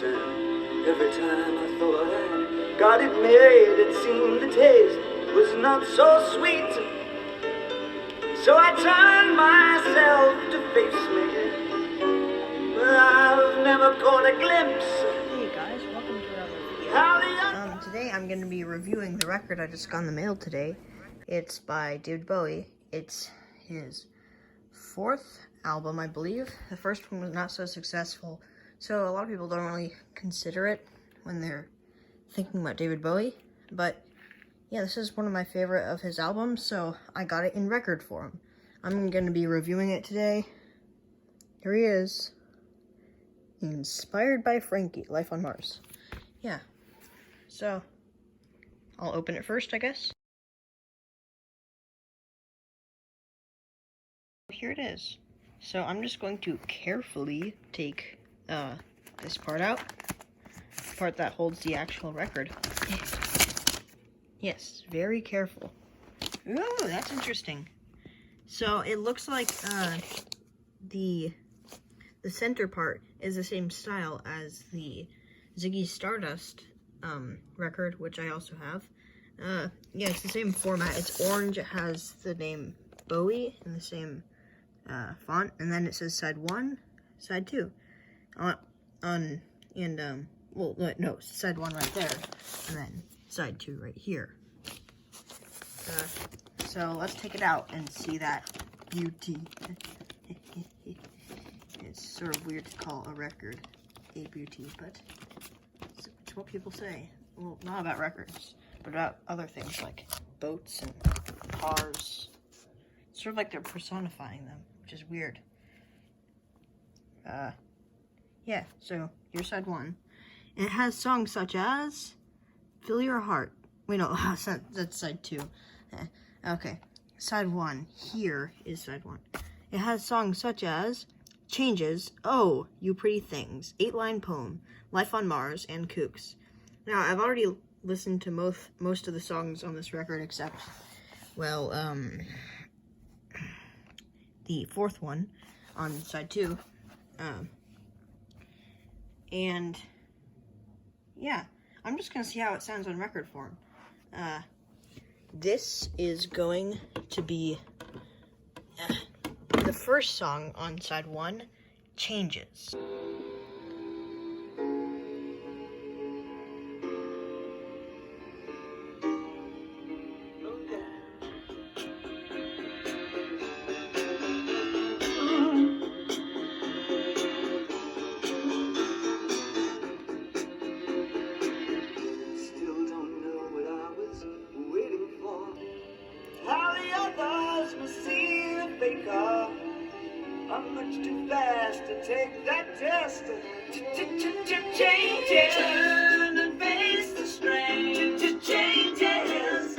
and every time I thought I got it made, it seemed the taste was not so sweet. So I turned myself to face me, but I've never caught a glimpse. Hey guys, welcome to another video. Today I'm going to be reviewing the record I just got in the mail today. It's by David Bowie. It's his fourth album, I believe. The first one was not so successful, so a lot of people don't really consider it when they're thinking about David Bowie. But yeah, this is one of my favorite of his albums, so I got it in record form. I'm going to be reviewing it today. Here he is. Inspired by Frankie, Life on Mars. Yeah. So, I'll open it first, I guess. Here it is. So, I'm just going to carefully take this part out. The part that holds the actual record. Yes, very careful. Ooh, that's interesting. So, it looks like the center part is the same style as the Ziggy Stardust record, which I also have. Yeah, it's the same format. It's orange. It has the name Bowie in the same font, and then it says side 1, side 2 well, no, side 1 right there, and then side 2 right here. So let's take it out and see that beauty. It's sort of weird to call a record a beauty, but it's what people say. Well, not about records, but about other things like boats and cars. It's sort of like they're personifying them, which is weird. Yeah, so here's side 1. And it has songs such as Fill Your Heart. Wait, no, that's side 2. Okay, side 1. Here is side 1. It has songs such as Changes, Oh, You Pretty Things, 8-line poem, Life on Mars, and Kooks. Now, I've already listened to most of the songs on this record except, well, the fourth one on side 2. And, yeah, I'm just going to see how it sounds on record form. This is going to be the first song on side 1, Changes. I'm much too fast to take that test. Changes. Turn and face the strain. Changes.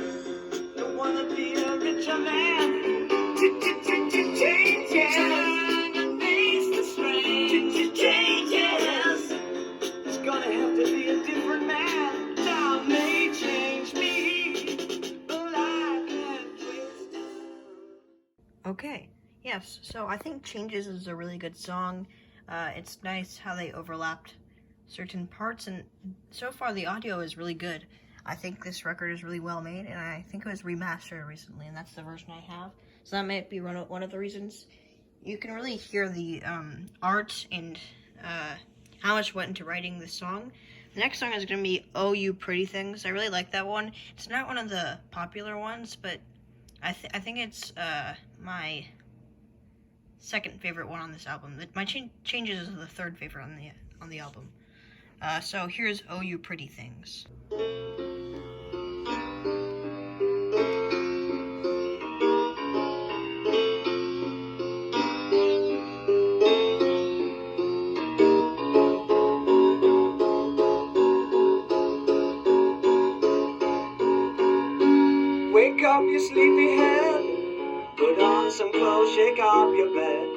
Don't wanna be a richer man. Changes. Turn and face the strain. Changes. It's gonna have to be a different man. Time may change me, but I can't twist it. Okay. Yes, so I think Changes is a really good song. It's nice how they overlapped certain parts, and so far the audio is really good. I think this record is really well made, and I think it was remastered recently, and that's the version I have. So that might be one of the reasons. You can really hear the art and how much went into writing this song. The next song is going to be Oh You Pretty Things. I really like that one. It's not one of the popular ones, but I think it's my second favorite one on this album. My Changes is the third favorite on the album. So here's Oh You Pretty Things. Wake up, you sleepy head. Put on some clothes, shake off your bed.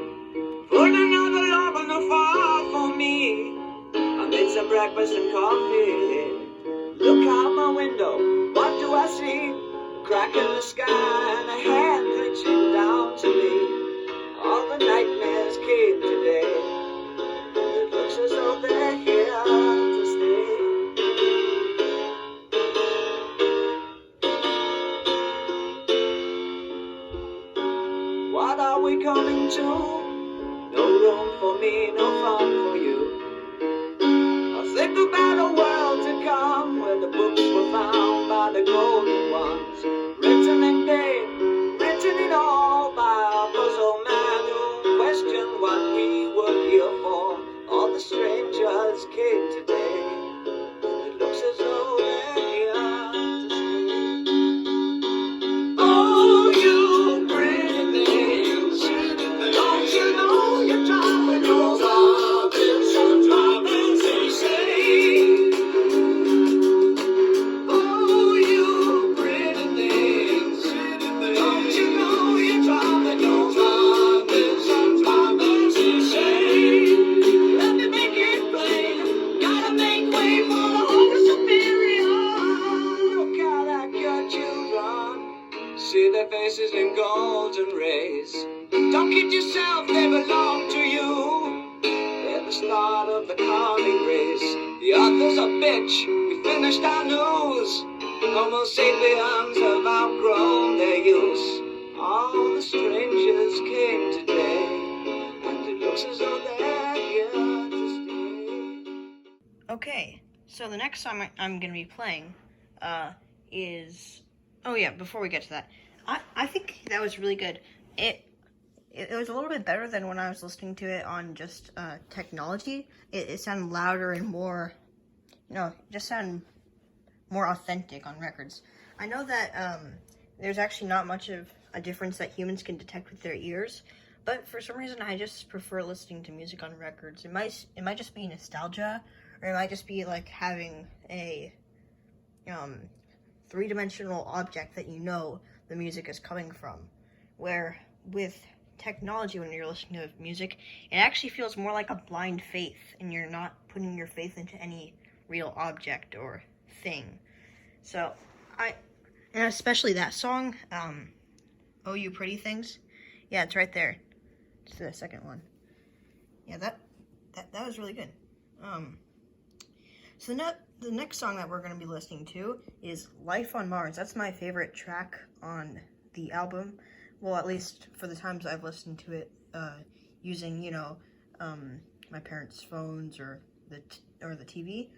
Put another love on the fire for me. I made some breakfast and coffee. Look out my window, what do I see? Crack in the sky and a hand reaching down to me. All the nightmares came today. It looks as though they're here. too. No room for me, no fun for you. I think about a world to come where the books were found by the golden ones, written in pain, written in all by a puzzle man who questioned what we were here for. All the strangers came today, and it looks as though they're here to stay. Oh, you pretty things, don't you know you're driving over some problems they say. Oh, you pretty things, don't you know you're driving over some problems they say. Let me make it plain, gotta make way for the whole superior. Look out at your children, see their faces in golden rays. Don't kid yourself, they belong to you. They're the start of the coming race. The author's a bitch, we finished our news. Homo sapiens have outgrown their use. All the strangers came today, and it looks as though they're here to stay. Okay, so the next song I'm going to be playing is... Oh yeah, before we get to that, I think that was really good. It was a little bit better than when I was listening to it on just technology. It sounded louder and more, it just sounded more authentic on records. I know that there's actually not much of a difference that humans can detect with their ears, but for some reason I just prefer listening to music on records. It might just be nostalgia, or it might just be like having a three-dimensional object that you know the music is coming from. Where with technology, when you're listening to music, it actually feels more like a blind faith, and you're not putting your faith into any real object or thing. So and especially that song, Oh You Pretty Things. Yeah, it's right there. It's the second one. Yeah, that was really good. So the next song that we're going to be listening to is Life on Mars. That's my favorite track on the album. Well, at least for the times I've listened to it using, my parents' phones or the TV.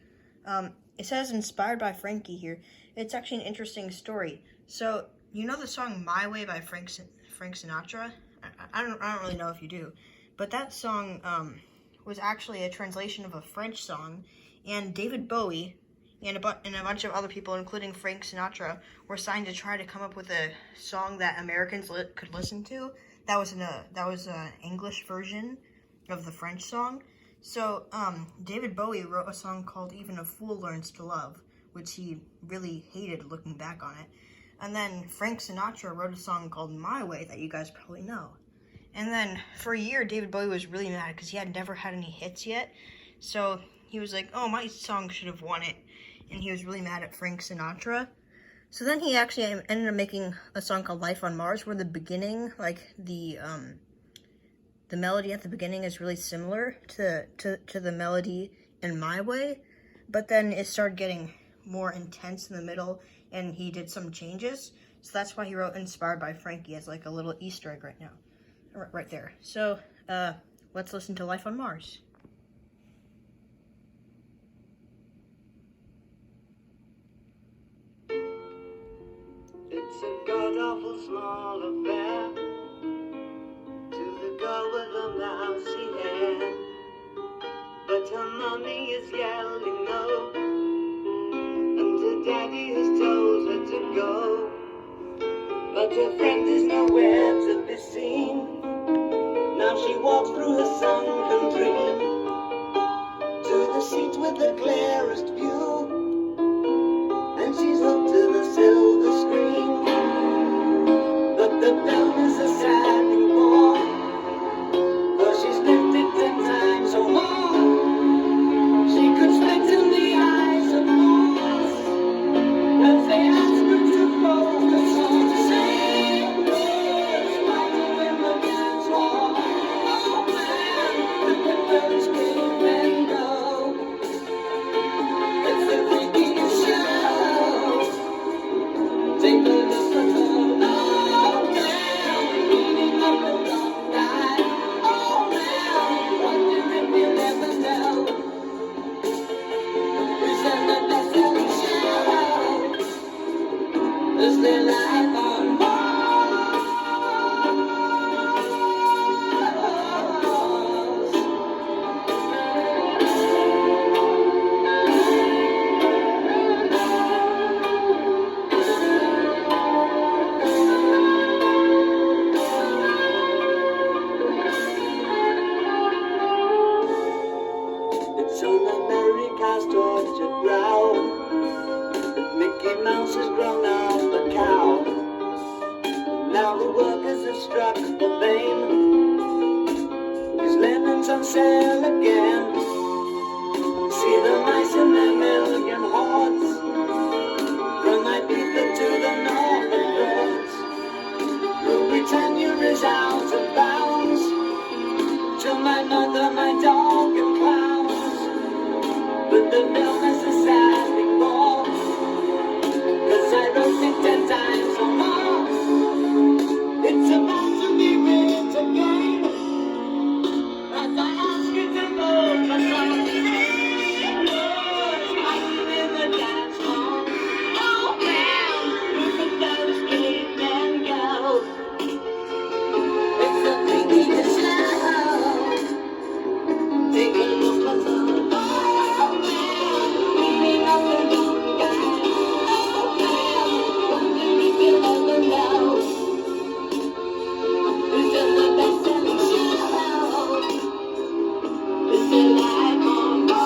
It says inspired by Frankie here. It's actually an interesting story. So, you know the song My Way by Frank Sinatra? I don't really know if you do. But that song was actually a translation of a French song. And David Bowie and a bunch of other people, including Frank Sinatra, were signed to try to come up with a song that Americans could listen to. That was an English version of the French song. So David Bowie wrote a song called Even a Fool Learns to Love, which he really hated looking back on it. And then Frank Sinatra wrote a song called My Way that you guys probably know. And then for a year, David Bowie was really mad because he had never had any hits yet. So he was like, oh, my song should have won it. And he was really mad at Frank Sinatra. So then he actually ended up making a song called Life on Mars, where the beginning, like the melody at the beginning is really similar to the melody in My Way. But then it started getting more intense in the middle, and he did some changes. So that's why he wrote Inspired by Frankie as like a little Easter egg right now. Right there. So let's listen to Life on Mars. It's a god-awful small affair to the girl with the mousy hair, but her mommy is yelling no, and her daddy has told her to go, but her friend is nowhere to be seen. Now she walks through her sunken dream to the seat with the clearest view, and she's hooked to the silver screen. But the film is a sad thing more, for she's lived it 10 times or more. She could spit in the eyes of fools as they ask her to focus on the same words, fighting when the music's war. Oh man, let the birds came and go. It's the Soon America's tortured brow, but Mickey Mouse has grown up a cow. Now the workers have struck for fame, 'cause Lennon's on sale again. See the mice in their million hordes, from Ibiza to the Norfolk Broads. Who pretend you're is out of bounds, to my mother, my dog and clowns. But the film is a sad thing more, 'cause I wrote it 10 times or more. It's about to be written again, as I ask you to vote for something. I'm in the dance hall. Oh man, look at those cavemen go. It's a thing you just know. Take a look at them. Oh man, leaving up the young guy. Oh man, wondering if you'll ever know. This is the best-selling show. This is live on Bowie.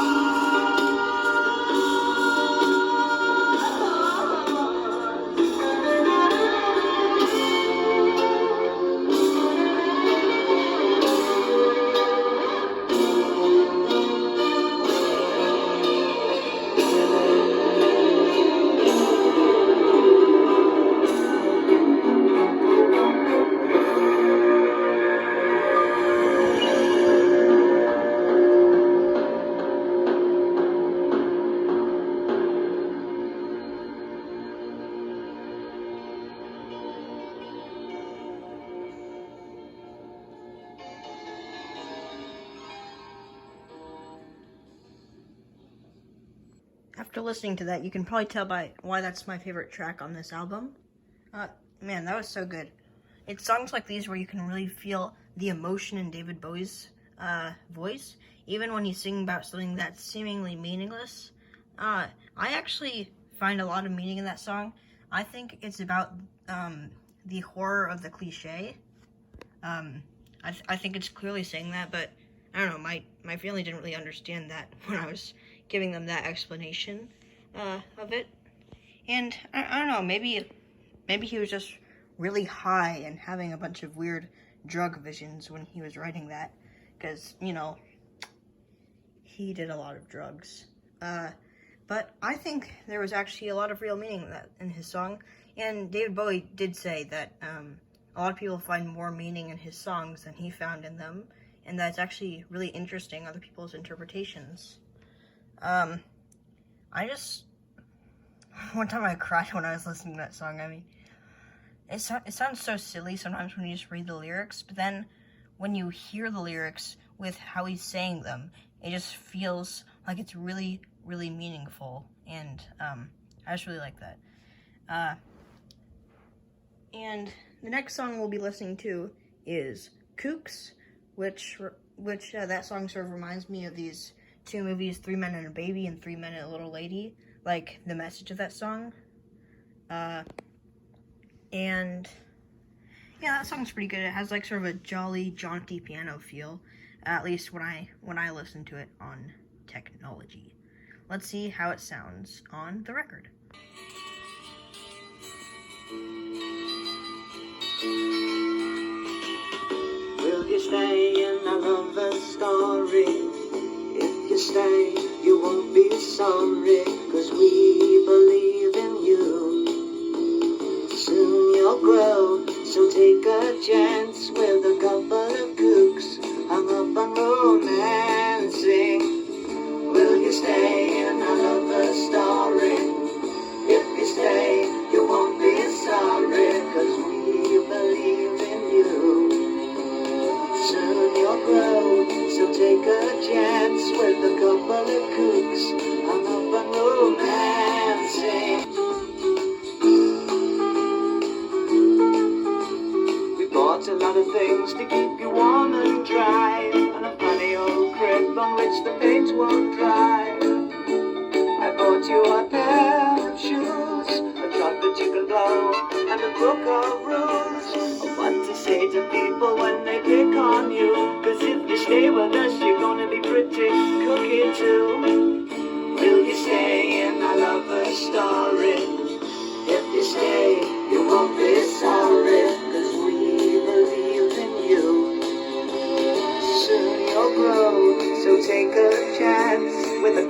After listening to that, you can probably tell by why that's my favorite track on this album. Man, that was so good. It's songs like these where you can really feel the emotion in David Bowie's voice, even when he's singing about something that's seemingly meaningless. I actually find a lot of meaning in that song. I think it's about the horror of the cliche. I think it's clearly saying that, but I don't know, my family didn't really understand that when I was giving them that explanation of it. And I don't know, maybe he was just really high and having a bunch of weird drug visions when he was writing that, because, you know, he did a lot of drugs. But I think there was actually a lot of real meaning in his song, and David Bowie did say that a lot of people find more meaning in his songs than he found in them, and that's actually really interesting, other people's interpretations. One time I cried when I was listening to that song. I mean, it sounds so silly sometimes when you just read the lyrics, but then when you hear the lyrics with how he's saying them, it just feels like it's really, really meaningful, and I just really like that. And the next song we'll be listening to is Kooks, which that song sort of reminds me of these two movies, 3 Men and a Baby and 3 Men and a Little Lady, like the message of that song. And yeah, that song's pretty good. It has like sort of a jolly, jaunty piano feel, at least when I listen to it on technology. Let's see how it sounds on the record. Will you stay in our lover's story? If you stay, you won't be sorry, 'cause we believe in you. Soon you'll grow, so take a chance with a couple of kooks hung up on romancing. Will you stay in our lover's story? If you stay, you won't be sorry, 'cause we believe in you. Soon you'll grow, so take a chance with a couple of kooks hung up on romancing. We bought a lot of things to keep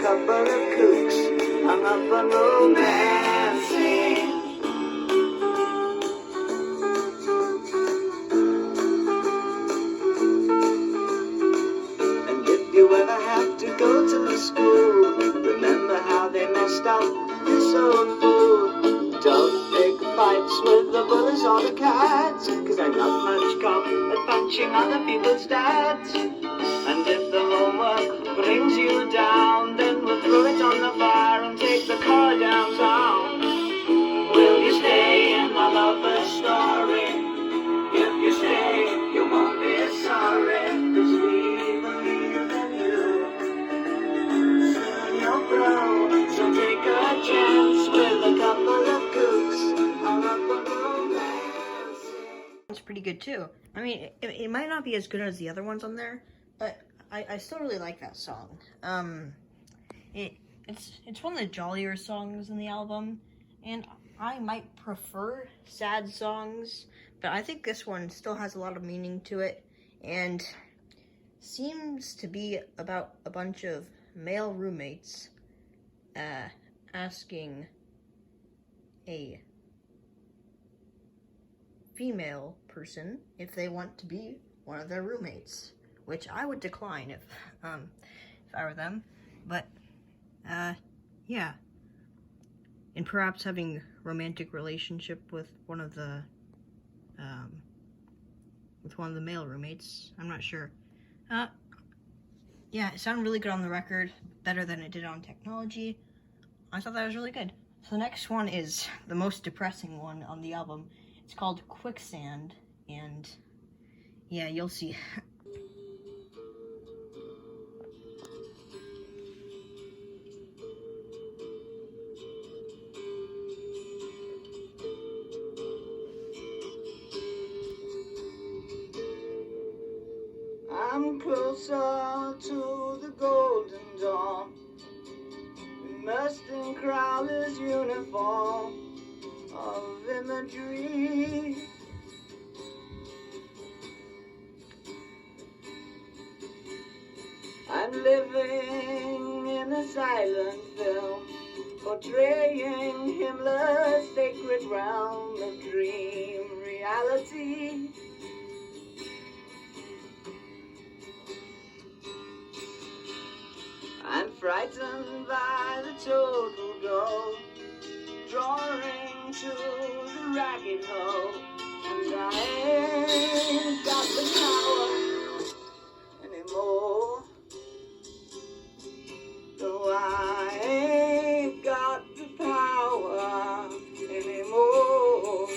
couple of kooks hung up on romancing. And if you ever have to go to the school, remember how they messed up this old fool. Don't pick fights with the bullies or the cats, 'cause I'm not much cop at punching other people's dads. And if the homework brings you down, then we'll throw it on the fire and take the car downtown. Will you stay in my lover's story? If you stay, you won't be sorry, 'cause we believe in you. Soon you'll grow, so take a chance with a couple of kooks hung up on romance. It's pretty good too. I mean, it might not be as good as the other ones on there, but I still really like that song. It's one of the jollier songs in the album, and I might prefer sad songs, but I think this one still has a lot of meaning to it, and seems to be about a bunch of male roommates asking a female person if they want to be one of their roommates, which I would decline if I were them. But yeah, and perhaps having romantic relationship with one of the male roommates. I'm not sure. Yeah, it sounded really good on the record, better than it did on Technology. I thought that was really good. So the next one is the most depressing one on the album. It's called Quicksand, and yeah, you'll see. I'm closer to the golden dawn, immersed in Crowler's uniform of imagery. I'm living in a silent film, portraying Himmler's sacred realm of dream reality. I'm frightened by the total goal, drawing to the ragged hole, and I ain't got the power anymore. No, I ain't got the power anymore.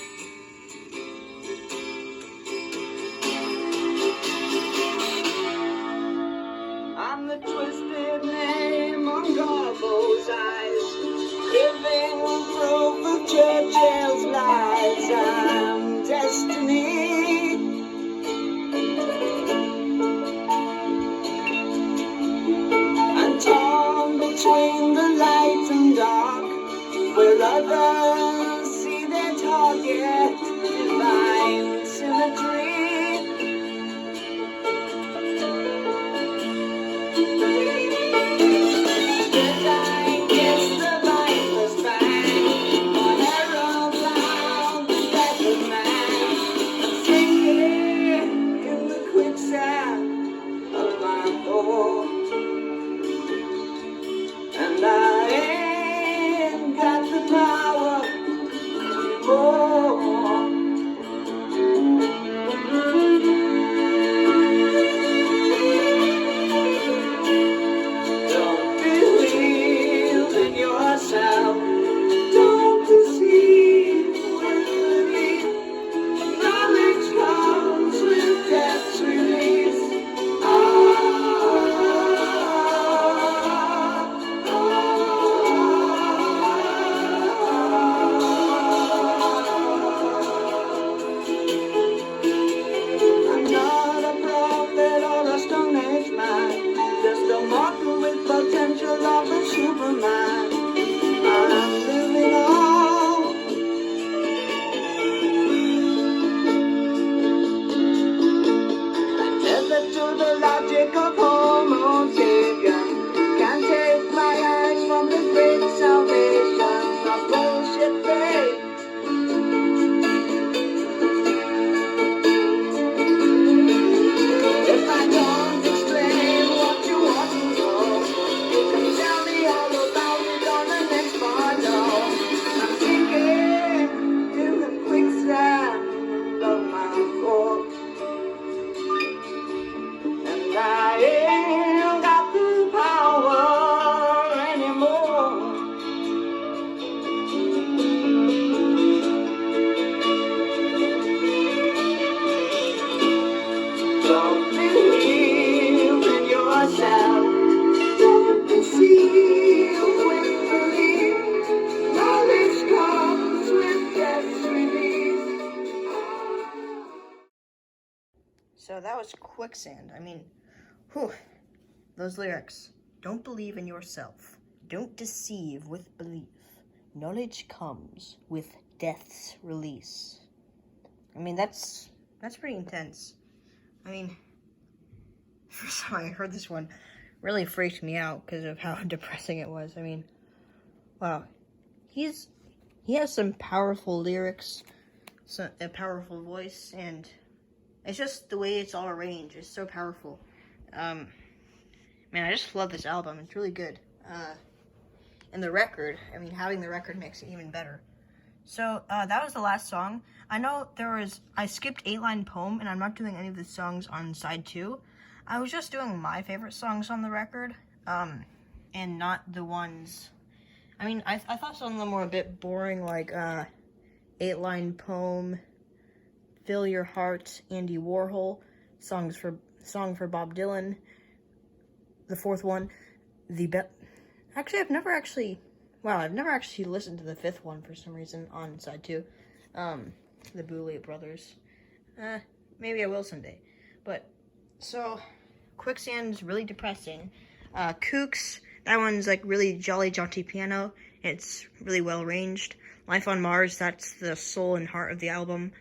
I'm the twisted name on Garbo's eyes, living proof of Churchill's lies. I'm destiny. I'm torn between the light and dark, where others see their target, divine symmetry. And I ain't got the power anymore. Don't believe quicksand. I mean, whew, those lyrics. Don't believe in yourself. Don't deceive with belief. Knowledge comes with death's release. I mean, that's pretty intense. I mean, first time I heard this one, really freaked me out because of how depressing it was. I mean, wow. He has some powerful lyrics, a powerful voice, and it's just the way it's all arranged. It's so powerful. Man, I just love this album. It's really good. And the record, I mean, having the record makes it even better. So, that was the last song. I know I skipped 8-Line Poem, and I'm not doing any of the songs on side 2. I was just doing my favorite songs on the record, and not the ones, I mean, I thought some of them were a bit boring, like, 8-Line Poem, Fill Your Heart, Andy Warhol, Song for Bob Dylan, the fourth one, Actually, I've never actually listened to the fifth one for some reason on side 2. The Bowie brothers. Maybe I will someday. But, so, Quicksand's really depressing. Kooks, that one's like really jolly, jaunty piano. It's really well arranged. Life on Mars, that's the soul and heart of the album.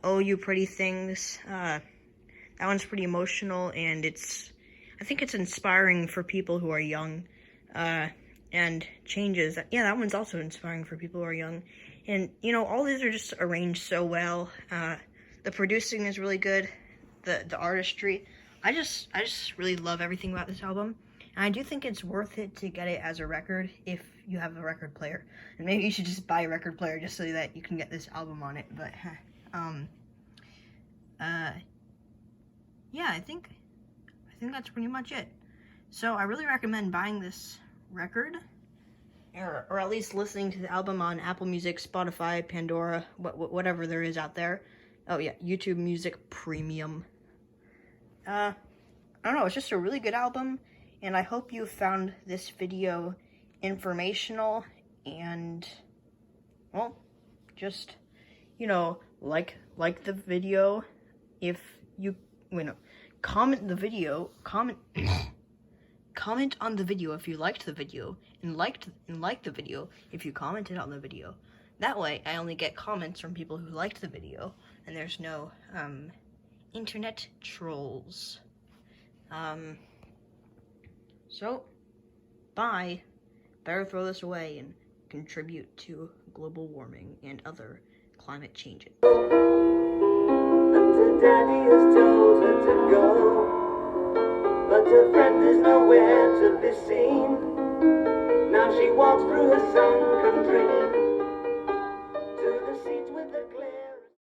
Oh You Pretty Things, that one's pretty emotional, and I think it's inspiring for people who are young. And Changes, yeah, that one's also inspiring for people who are young. And, you know, all these are just arranged so well. The producing is really good. The artistry. I just really love everything about this album. And I do think it's worth it to get it as a record if you have a record player. And maybe you should just buy a record player just so that you can get this album on it. But, yeah, I think that's pretty much it. So I really recommend buying this record, or at least listening to the album on Apple Music, Spotify, Pandora, whatever there is out there. Oh yeah, YouTube Music Premium. I don't know, it's just a really good album, and I hope you found this video informational, and, well, just, you know, like the video if you, comment the video, comment on the video if you liked the video, and like the video if you commented on the video. That way, I only get comments from people who liked the video, and there's no, internet trolls. So, bye. Better throw this away and contribute to global warming and other climate changes. And Daddy has told her to go, but her friend is nowhere to be seen. Now she walks through her sunken dream.